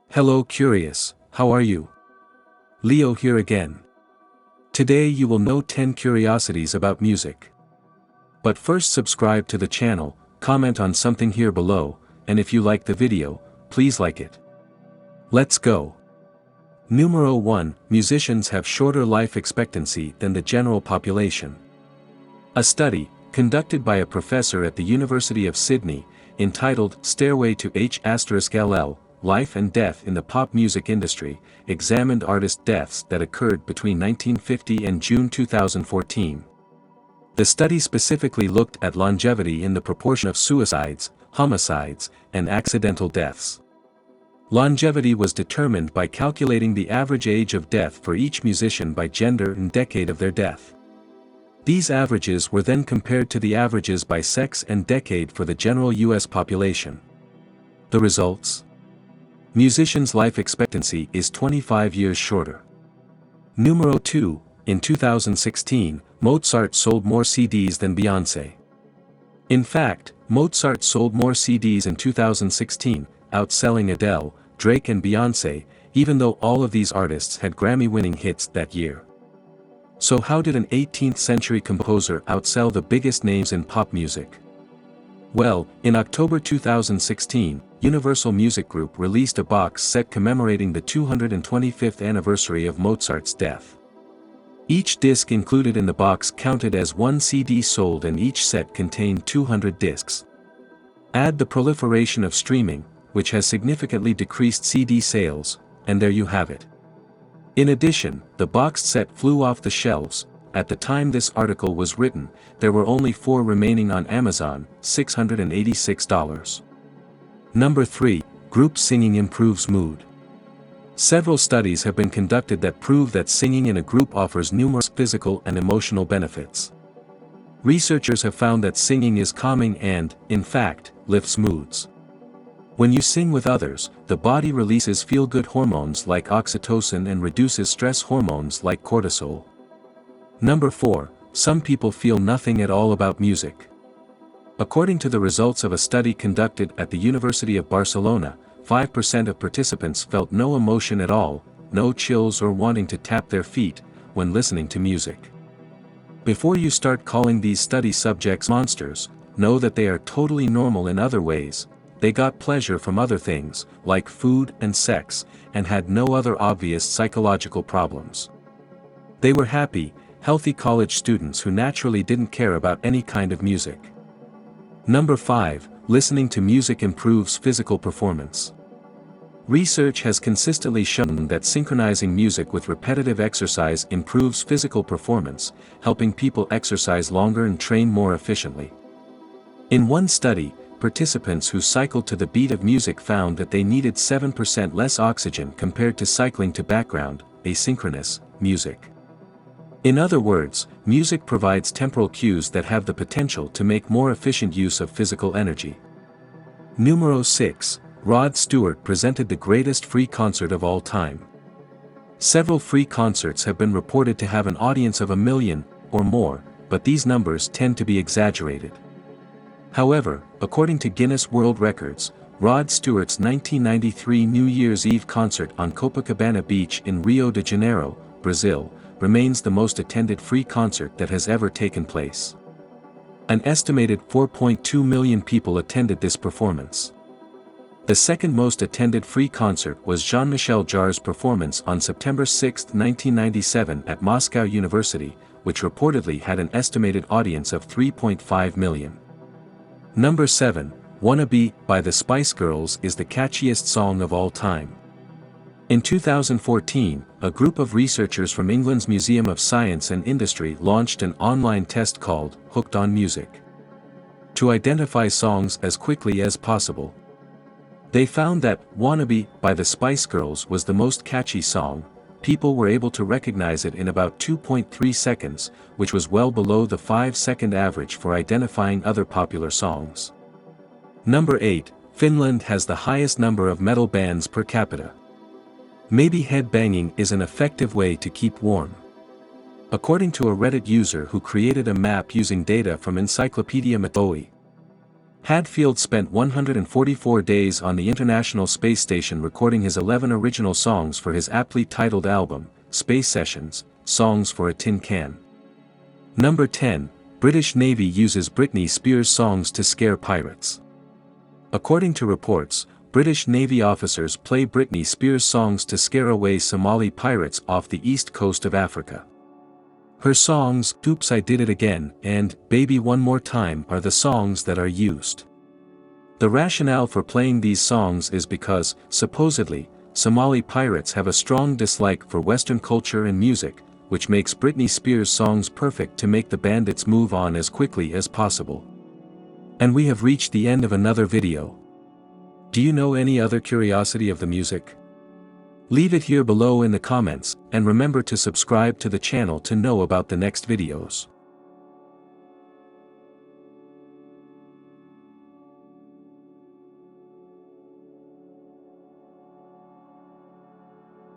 Hello Curious, how are you? Leo here again. Today you will know 10 curiosities about music. But first subscribe to the channel, comment on something here below, and if you like the video, please like it. Let's go. Numero 1, musicians have shorter life expectancy than the general population. A study, conducted by a professor at the University of Sydney, entitled Stairway to H*LL, Life and Death in the Pop Music Industry, examined artist deaths that occurred between 1950 and June 2014. The study specifically looked at longevity in the proportion of suicides, homicides, and accidental deaths. Longevity was determined by calculating the average age of death for each musician by gender and decade of their death. These averages were then compared to the averages by sex and decade for the general US population. The results? Musicians' life expectancy is 25 years shorter. Numero 2, in 2016, Mozart sold more CDs than Beyonce. In fact, Mozart sold more CDs in 2016, outselling Adele, Drake and Beyonce, even though all of these artists had Grammy-winning hits that year. So how did an 18th-century composer outsell the biggest names in pop music? Well, in October 2016, Universal Music Group released a box set commemorating the 225th anniversary of Mozart's death. Each disc included in the box counted as one CD sold and each set contained 200 discs. Add the proliferation of streaming, which has significantly decreased CD sales, and there you have it. In addition, the boxed set flew off the shelves. At the time this article was written, there were only 4 remaining on Amazon, $686. Number 3, group singing improves mood. Several studies have been conducted that prove that singing in a group offers numerous physical and emotional benefits. Researchers have found that singing is calming and, in fact, lifts moods. When you sing with others, the body releases feel-good hormones like oxytocin and reduces stress hormones like cortisol. Number 4, some people feel nothing at all about music. According to the results of a study conducted at the University of Barcelona, 5% of participants felt no emotion at all, no chills or wanting to tap their feet, when listening to music. Before you start calling these study subjects monsters, know that they are totally normal in other ways. They got pleasure from other things, like food and sex, and had no other obvious psychological problems. They were happy, healthy college students who naturally didn't care about any kind of music. Number 5, listening to music improves physical performance. Research has consistently shown that synchronizing music with repetitive exercise improves physical performance, helping people exercise longer and train more efficiently. In one study, participants who cycled to the beat of music found that they needed 7% less oxygen compared to cycling to background, asynchronous, music. In other words, music provides temporal cues that have the potential to make more efficient use of physical energy. Numero 6, Rod Stewart presented the greatest free concert of all time. Several free concerts have been reported to have an audience of 1 million, or more, but these numbers tend to be exaggerated. However, according to Guinness World Records, Rod Stewart's 1993 New Year's Eve concert on Copacabana Beach in Rio de Janeiro, Brazil, remains the most attended free concert that has ever taken place. An estimated 4.2 million people attended this performance. The second most attended free concert was Jean-Michel Jarre's performance on September 6, 1997 at Moscow University, which reportedly had an estimated audience of 3.5 million. Number 7, Wannabe by the Spice Girls is the catchiest song of all time. In 2014, a group of researchers from England's Museum of Science and Industry launched an online test called Hooked on Music to identify songs as quickly as possible. They found that Wannabe by the Spice Girls was the most catchy song. People were able to recognize it in about 2.3 seconds, which was well below the 5-second average for identifying other popular songs. Number 8, Finland has the highest number of metal bands per capita. Maybe headbanging is an effective way to keep warm. According to a Reddit user who created a map using data from Encyclopedia Metoi, Hadfield spent 144 days on the International Space Station recording his 11 original songs for his aptly titled album, Space Sessions, Songs for a Tin Can. Number 10, British Navy uses Britney Spears songs to scare pirates. According to reports, British Navy officers play Britney Spears songs to scare away Somali pirates off the east coast of Africa. Her songs, Oops I Did It Again, and Baby One More Time are the songs that are used. The rationale for playing these songs is because, supposedly, Somali pirates have a strong dislike for Western culture and music, which makes Britney Spears songs perfect to make the bandits move on as quickly as possible. And we have reached the end of another video. Do you know any other curiosity of the music? Leave it here below in the comments, and remember to subscribe to the channel to know about the next videos.